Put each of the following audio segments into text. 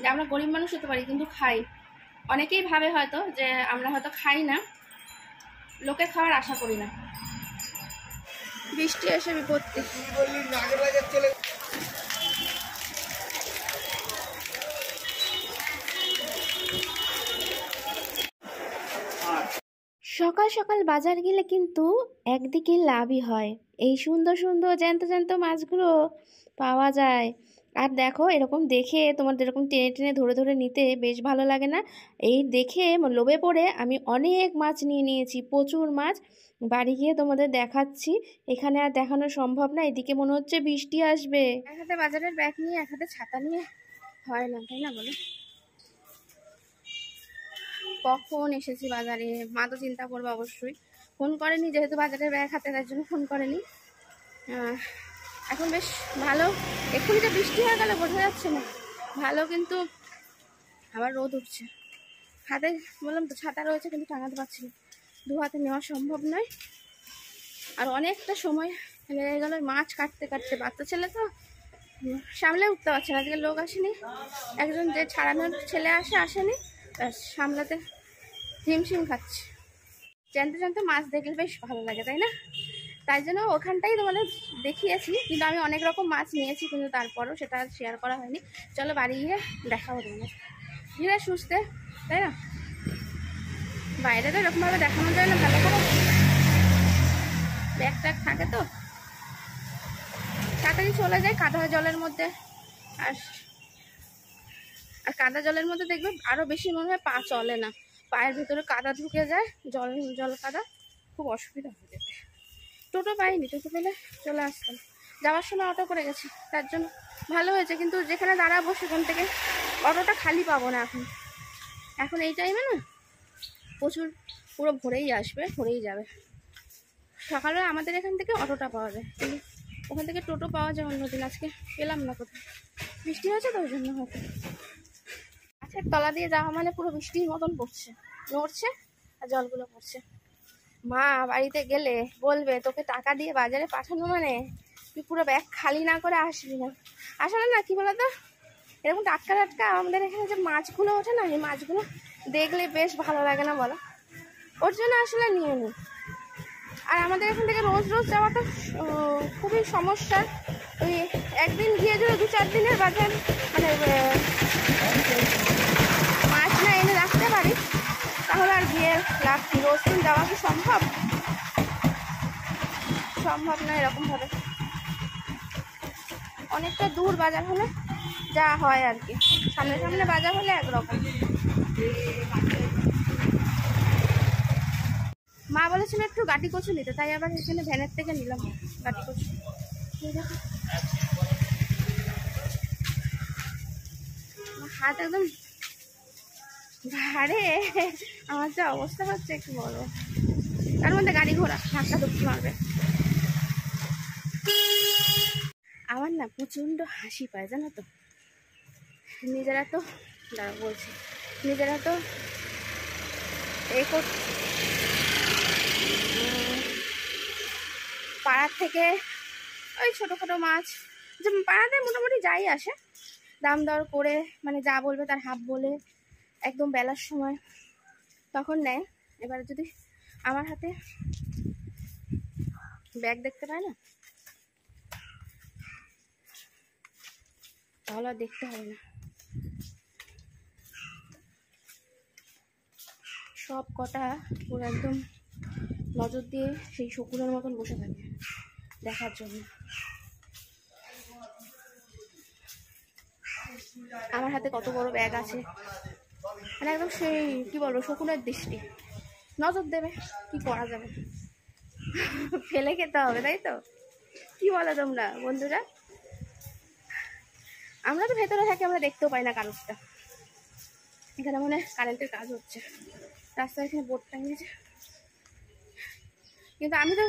যে আমরা গরিব মানুষ হতে পারি কিন্তু খাই। অনেকেই ভাবে হয়তো যে আমরা হয়তো খাই না, লোকের খাওয়ার আশা করি না। বৃষ্টি এসে বিপত্তি। সকাল সকাল বাজার গেলে কিন্তু একদিকে লাভই হয়, এই সুন্দর সুন্দর জ্যান্ত জ্যান্ত মাছগুলো পাওয়া যায়। আর দেখো এরকম দেখে তোমাদের এরকম টেনে টেনে ধরে ধরে নিতে বেশ ভালো লাগে না? এই দেখে লোভে পড়ে আমি অনেক মাছ নিয়ে নিয়েছি, প্রচুর মাছ। বাড়ি গিয়ে তোমাদের দেখাচ্ছি। এখানে আর দেখানো সম্ভব না, এদিকে মনে হচ্ছে বৃষ্টি আসবে। এক হাতে বাজারের ব্যাগ নিয়ে এক হাতে ছাতা নিয়ে হয় না, তাই না বলো? কখন এসেছি বাজারে, মা তো চিন্তা করবে অবশ্যই। ফোন করেনি, যেহেতু বাজারের ব্যাগ হাতে, তার জন্য ফোন করেনি। এখন বেশ ভালো, এক্ষুনি তো বৃষ্টি হয়ে গেল, বোঝা যাচ্ছে না ভালো, কিন্তু আবার রোদ উঠছে। হাতে বললাম তো ছাতা রয়েছে, কিন্তু টাঙাতে পারছি না, দু হাতে নেওয়া সম্ভব নয়। আর অনেকটা সময় লেগে গেল মাছ কাটতে কাটতে। বাচ্চা ছেলে তো সামলে উঠতে পারছে না, আজকে লোক আসেনি, একজন যে ছাড়ানোর ছেলে আসেনি, সামলাতে হিমশিম খাচ্ছে। জানতে জানতে মাছ দেখলে বেশ ভালো লাগে, তাই না? তাই জন্য ওখানটাই তোমাদের দেখিয়েছি, কিন্তু আমি অনেক রকম মাছ নিয়েছি, কিন্তু তারপরও সেটা শেয়ার করা হয়নি। চলো বাড়ি গিয়ে দেখাবো তোমাদের ধীরে সুস্থে, তাই না? বাইরে তো এরকমভাবে দেখানো যায় না ভালো করে, ব্যাগ ট্যাগ থাকে তো, তাড়াতাড়ি চলে যায় কাদা জলের মধ্যে। আর কাদা জলের মধ্যে দেখবে আরো বেশি মনে হয় পা চলে না, পায়ের ভিতরে কাদা ঢুকে যায়, জল কাদা, খুব অসুবিধা হয়ে যেতে। টোটো পাইনি, টোটো পেলে চলে আসতাম, যাওয়ার সময় অটো করে গেছি, তার জন্য ভালো হয়েছে। কিন্তু যেখানে দাঁড়াবো সেখান থেকে অটোটা খালি পাবো না এখন এই টাইমে না প্রচুর, পুরো ভরেই আসবে, ভরেই যাবে। সকালবেলা আমাদের এখান থেকে অটোটা পাওয়া যায়, কিন্তু ওখান থেকে টোটো পাওয়া যায় অন্যদিন, আজকে পেলাম না কোথাও, বৃষ্টি হয়েছে তো ওই জন্য হয়তো। গাছের তলা দিয়ে যাওয়া মানে পুরো বৃষ্টির মতন পড়ছে, নড়ছে আর জলগুলো পড়ছে। মা বাড়িতে গেলে বলবে তোকে টাকা দিয়ে বাজারে পাঠানো মানে তুই পুরো ব্যাগ খালি না করে আসবি না। আসলে না কি বলতো, এরকম টাটকা টাটকা আমাদের এখানে যে মাছগুলো ওঠে না, এই মাছগুলো দেখলে বেশ ভালো লাগে না বলো? ওর জন্য আসলে নিয়ে নিই। আর আমাদের এখান থেকে রোজ রোজ যাওয়াটা খুবই সমস্যার। ওই একদিন গিয়ে যদি 2-4 দিনের বাজার মানে মাছ না এনে রাখতে পারি, তাহলে আর গিয়ে লাভ কি? রোজ দিন যাওয়া কি সম্ভব? সম্ভব না এরকম ভাবে। অনেকটা দূর বাজার হলে যা হয় আর কি, সামনে সামনে বাজার হলে একরকম। মা বলেছিল একটু গাটি কচু নিতে, তাই আবার এখানে ভ্যানের থেকে নিলাম গাটি কচু। হাত একদম ভারে, আমার যা অবস্থা হচ্ছে একটু বড়, তার মধ্যে গাড়ি ঘোড়া ধাক্কা ধুক্কি মারবে। আমার না প্রচন্ড হাসি পায় জানো তো, নিজেরা তো দাঁড়া বলছি, নিজেরা তো পাড়ার থেকে ওই ছোটোখাটো মাছ, যে পাড়াতে মোটামুটি যাই আসে, দাম দর করে মানে যা বলবে তার হাফ বলে একদম বেলার সময় তখন নেয়। এবার যদি আমার হাতে ব্যাগ দেখতে পায় না, তাহলে আর দেখতে হবে না, সব কটা পুরো একদম নজর দিয়ে সেই শকুনের মতন বসে থাকে দেখার জন্য। আমার হাতে কত বড় ব্যাগ আছে, মানে একদম সেই কি বলবো শকুনের দৃষ্টি, নজর দেবে, কি করা যাবে, ফেলে খেতে হবে, তাই তো? কি বলো তোমরা বন্ধুরা? আমরা তো ভেতরে থাকি, আমরা দেখতেও পাই না কারোরটা। এখানে মনে হয় কারেন্টের কাজ হচ্ছে, রাস্তায় এখানে বোর্ড টাঙিয়েছে, কিন্তু আমি তো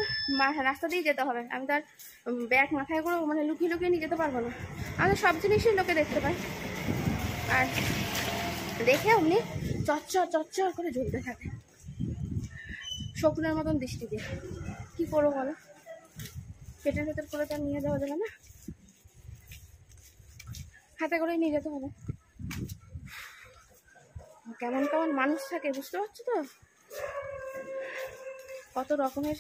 রাস্তা দিয়ে যেতে হবে, আমি তো আর ব্যাগ মাথায় করে মানে লুকিয়ে লুকিয়ে নিয়ে যেতে পারবো না। আমি তো সব জিনিসই লোকে দেখতে পাই, আর দেখে অমনি চচ্চর চচ্চর করে জ্বলতে থাকে শকুনের মতন দৃষ্টি দিয়ে। কি করবো বলো, পেটের ভেতর করে তো নিয়ে যাওয়া যাবে না, হাতে করেই নিয়ে যেতে হবে। কেমন কেমন মানুষ থাকে বুঝতে পারছো তো, কত রকমের।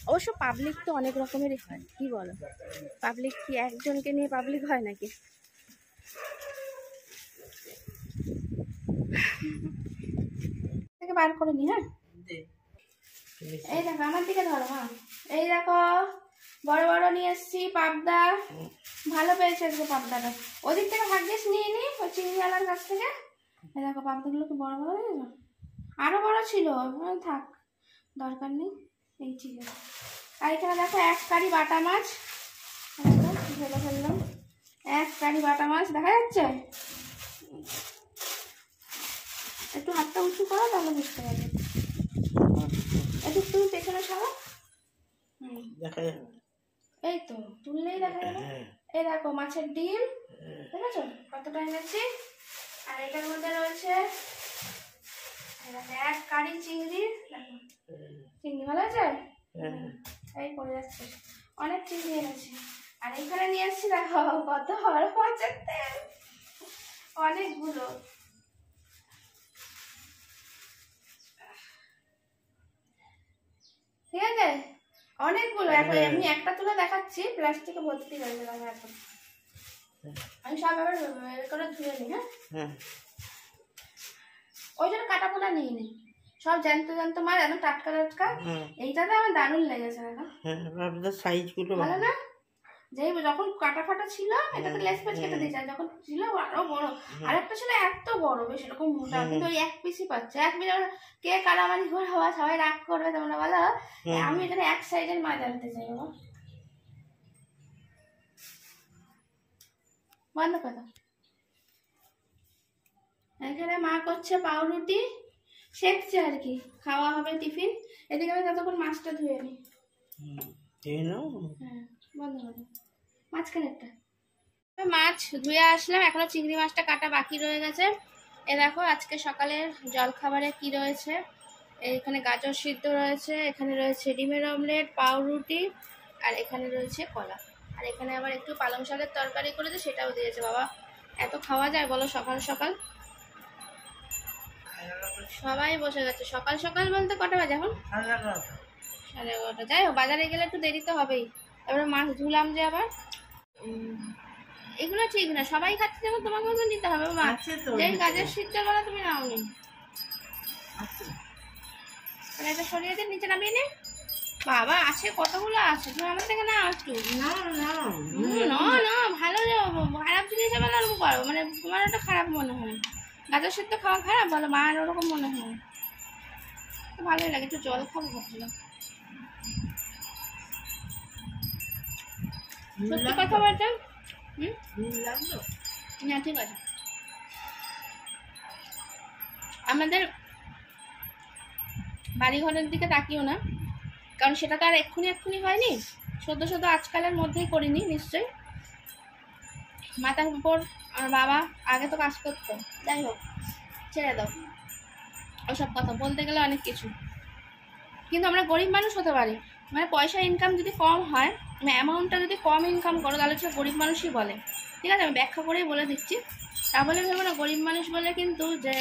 অবশ্য পাবলিক তো অনেক রকমেরই হয়, কি বলো? পাবলিক কি একজনকে নিয়ে পাবলিক হয় নাকি? থেকে বার করে নি। হ্যাঁ, এই দেখো আমার দিকে ধরো। হ্যাঁ, এই দেখো বড় বড় নিয়ে এসছি পাবদা। ভালো পেয়েছে আজকে পাবদাটা। ওদিক থেকে ভাগ্যিস নিয়ে নি ওই চিংড়িওয়ালার কাছ থেকে। এই দেখো পাবদাগুলো কি বড় বড় হয়ে গেল, আরো বড় ছিল, থাক দরকার নেই। এই ঠিক আছে। আর এখানে দেখো 1 কারি বাটা মাছ ফেলে ফেললাম। 1 কারি বাটা মাছ দেখা যাচ্ছে। একটু হাতটা উঁচু করো তাহলে বুঝতে পারবে। একটু তুমি পেছনে সরো, দেখা যাবে। এই তো তুললেই দেখা যাবে। এই দেখো মাছের ডিম, দেখেছো কতটা এনেছি। আর এটার মধ্যে রয়েছে 1 কারি চিংড়ি। দেখো চিংড়ি ভালো আছে, এই পড়ে যাচ্ছে। অনেক চিংড়ি এনেছি। আর এখানে নিয়ে এসছি দেখো কত বড় মাছের তেল, অনেকগুলো। ঠিক আছে, অনেকগুলো। এখন এমনি একটা তুলে দেখাচ্ছি, প্লাস্টিকে ভর্তি হয়ে গেলাম এখন। আমি সব আবার করে ধুয়ে নিই। হ্যাঁ, ওই জন্য কাটা পোনা নিয়ে নিই, সব জ্যান্ত জ্যান্ত মাছ, একদম টাটকা টাটকা। এইটাতে আমার দারুণ লেগেছে। সাইজগুলো ভালো না? যেই যখন কাটা ফাটা ছিল এটাতে লেস পেজ কেটে দিয়েছে, আর যখন ছিল আরো বড়। আরেকটা ছিল এত বড়, বেশ এরকম মোটা, কিন্তু ওই 1 পিসই পাচ্ছে। 1 পিস কে কারামারি করে হওয়া, সবাই রাগ করবে তোমরা বলো। আমি এখানে 1 সাইজের মাছ আনতে চাই। বাবা বন্ধ কথা। এখানে মা করছে পাউরুটি, শেখছে আর কি, খাওয়া হবে টিফিন। এদিকে আমি ততক্ষণ মাছটা ধুয়ে নিই। হ্যাঁ বন্ধ করো মাঝখানে একটা। মাছ ধুয়ে আসলাম, এখনো চিংড়ি মাছটা কাটা বাকি রয়ে গেছে। এ দেখো আজকে সকালের জলখাবারে কি রয়েছে। এখানে গাজর সিদ্ধ রয়েছে, এখানে রয়েছে ডিমের অমলেট, পাউরুটি, আর এখানে রয়েছে কলা। আর এখানে আবার একটু পালং শাকের তরকারি করেছে, সেটাও দিয়েছে। বাবা এত খাওয়া যায় বলো সকাল সকাল? সবাই বসে গেছে। সকাল সকাল বলতে কটা বাজে এখন? 11:30। যাই হোক, বাজারে গেলে একটু দেরি তো হবেই। তারপরে মাছ ধুলাম যে আবার। এগুলো ঠিক না, সবাই খাচ্ছে যখন তোমাকে তো নিতে হবে। মাছ যেই গাজর সিদ্ধ করা তুমি নাও নি, এটা সরিয়ে দিয়ে নিচে নামিয়ে নে। বাবা আছে কতগুলো আছে, তুমি আমার থেকে না একটু না ভালো খারাপ জিনিস আবার ওরকম করো, মানে তোমার ওটা খারাপ মনে হয়। গাজর সিদ্ধ খাওয়া খারাপ বলো, মার ওরকম মনে হয়। ভালোই লাগে, একটু জল খাবো ভাবছিলাম। সত্যি কথা বলতে না, ঠিক আছে। আমাদের বাড়িঘরের দিকে তাকিও না, কারণ সেটা তো আর এক্ষুনি হয়নি। সদ্য আজকালের মধ্যেই করিনি নিশ্চয়ই। মাথার উপর আমার বাবা আগে তো কাজ করতো। যাই হোক, ছেড়ে দাও ওসব কথা, বলতে গেলে অনেক কিছু। কিন্তু আমরা গরিব মানুষ হতে পারি, মানে পয়সা ইনকাম যদি কম হয়, মানে অ্যামাউন্টটা যদি কম ইনকাম করো, তাহলে সেটা গরিব মানুষই বলে। ঠিক আছে, আমি ব্যাখ্যা করেই বলে দিচ্ছি। তা বলে ভেবো না গরিব মানুষ বলে কিন্তু যে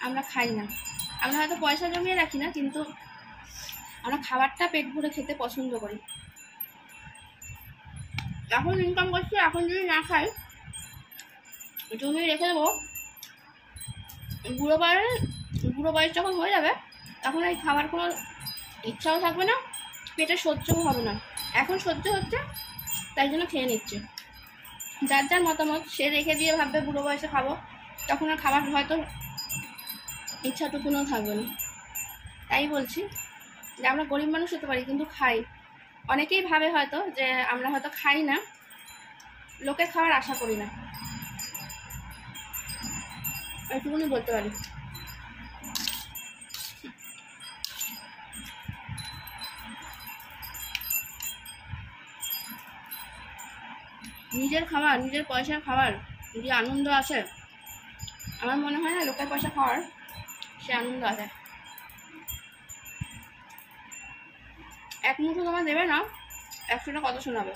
আমরা খাই না। আমরা হয়তো পয়সা জমিয়ে রাখি না, কিন্তু আমরা খাবারটা পেট ভরে খেতে পছন্দ করি। এখন ইনকাম করছি, এখন যদি না খাই জমিয়ে রেখে দেবো, বুড়ো বয়স যখন হয়ে যাবে তখন এই খাবার কোনো ইচ্ছাও থাকবে না, পেটে সহ্যও হবে না। এখন সহ্য হচ্ছে তাই জন্য খেয়ে নিচ্ছে। যার যার মতামত, সে রেখে দিয়ে ভাববে বুড়ো বয়সে খাবো, তখন আর খাবার হয়তো ইচ্ছাটুকুনও থাকবে না। তাই বলছি যে আমরা গরিব মানুষ হতে পারি কিন্তু খাই। অনেকেই ভাবে হয়তো যে আমরা হয়তো খাই না, লোকের খাওয়ার আশা করি না, এইটুকুনি বলতে পারি। নিজের খাবার, নিজের পয়সার খাবার যে আনন্দ আছে, আমার মনে হয় না লোকের পয়সা খাওয়ার সে আনন্দ আছে। এক মুঠো তোমার দেবে না, 100টা কত শোনাবে।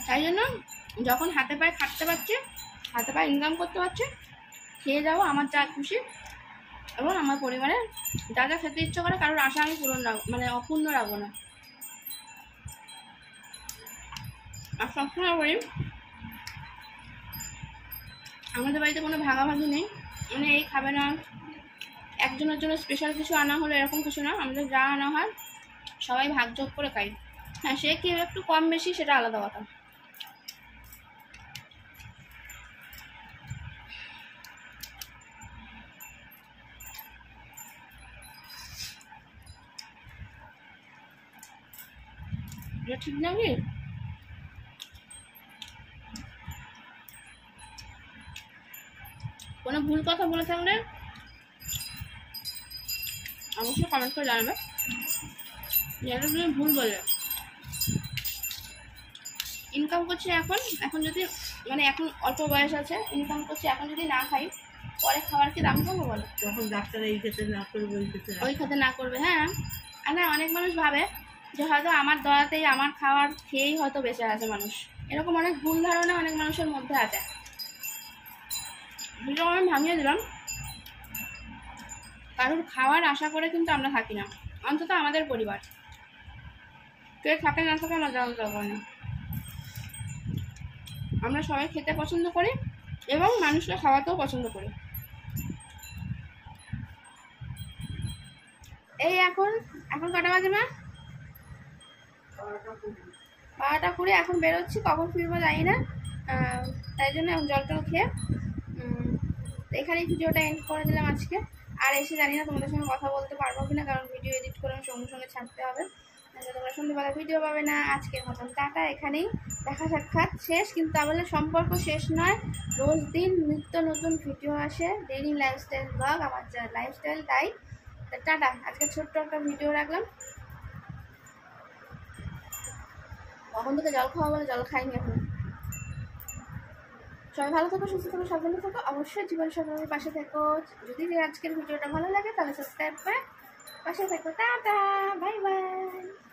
তাই জন্য যখন হাতে পায়ে খাটতে পারছে, হাতে পায়ে ইনকাম করতে পারছে, খেয়ে যাবো আমার যা খুশি, এবং আমার পরিবারে যা যা খেতে ইচ্ছে করে কারোর আশা আমি পূরণ রাখবো, মানে অপূর্ণ রাখবো না। আর সবসময় বলি আমাদের বাড়িতে কোনো ভাগাভাগি নেই, মানে এই খাবে না, একজনের জন্য স্পেশাল কিছু আনা হলো এরকম কিছু না। আমাদের যা আনা হয় সবাই ভাগযোগ করে খাই। হ্যাঁ, সে কি একটু কম বেশি সেটা আলাদা কথা। ঠিক না কি? কোনো ভুল কথা বলে থাকলে অবশ্যই কমেন্ট করে জানাবে, যেটা তুমি ভুল বললে। ইনকাম করছি এখন যদি মানে এখন অল্প বয়স আছে, ইনকাম করছি, এখন যদি না খাই পরে খাবার কি দাম পাবো বলো? যখন ডাক্তার এই খেতে না করবে ওই খেতে না করবে। হ্যাঁ, আর না অনেক মানুষ ভাবে যে হয়তো আমার দয়াতেই, আমার খাবার খেয়েই হয়তো বেঁচে আছে মানুষ, এরকম অনেক ভুল ধারণা অনেক মানুষের মধ্যে আছে। যেটা আমি ভাঙিয়ে দিলাম, কারোর খাওয়ার আশা করে কিন্তু আমরা থাকি না, অন্তত আমাদের পরিবার। কে থাকে না থাকে আমার জানা দরকার না, আমরা সবাই খেতে পছন্দ করি এবং মানুষকে খাওয়াতেও পছন্দ করি। এই এখন কটা বাজে মা? 12:20। এখন বেরোচ্ছি, কখন ফিরবো জানি না, তাই জন্য জল টল খেয়ে এখানেই ভিডিওটা এন্ড করে দিলাম আজকে। আর এসে জানি না তোমাদের সঙ্গে কথা বলতে পারবো কিনা, কারণ ভিডিও এডিট করে আমি সঙ্গে সঙ্গে ছাড়তে হবে, তোমরা সন্ধ্যেবেলা ভিডিও পাবে না। আজকের মতন টাটা, এখানেই দেখা সাক্ষাৎ শেষ, কিন্তু আমাদের সম্পর্ক শেষ নয়। রোজ দিন নিত্য নতুন ভিডিও আসে, ডেইলি লাইফস্টাইল ব্লগ, আমার যা লাইফস্টাইল তাই। টাটা, আজকে ছোট্ট একটা ভিডিও রাখলাম। কখন থেকে জল খাওয়া বলে জল খাইনি এখন। সবাই ভালো থাকো, সুস্থ থাকো, সাবধানে থাকো, অবশ্যই জীবন সফলের পাশে থেকো। যদি আজকের ভিডিওটা ভালো লাগে তাহলে সাবস্ক্রাইব করে পাশে থেকো। Tata, bye bye.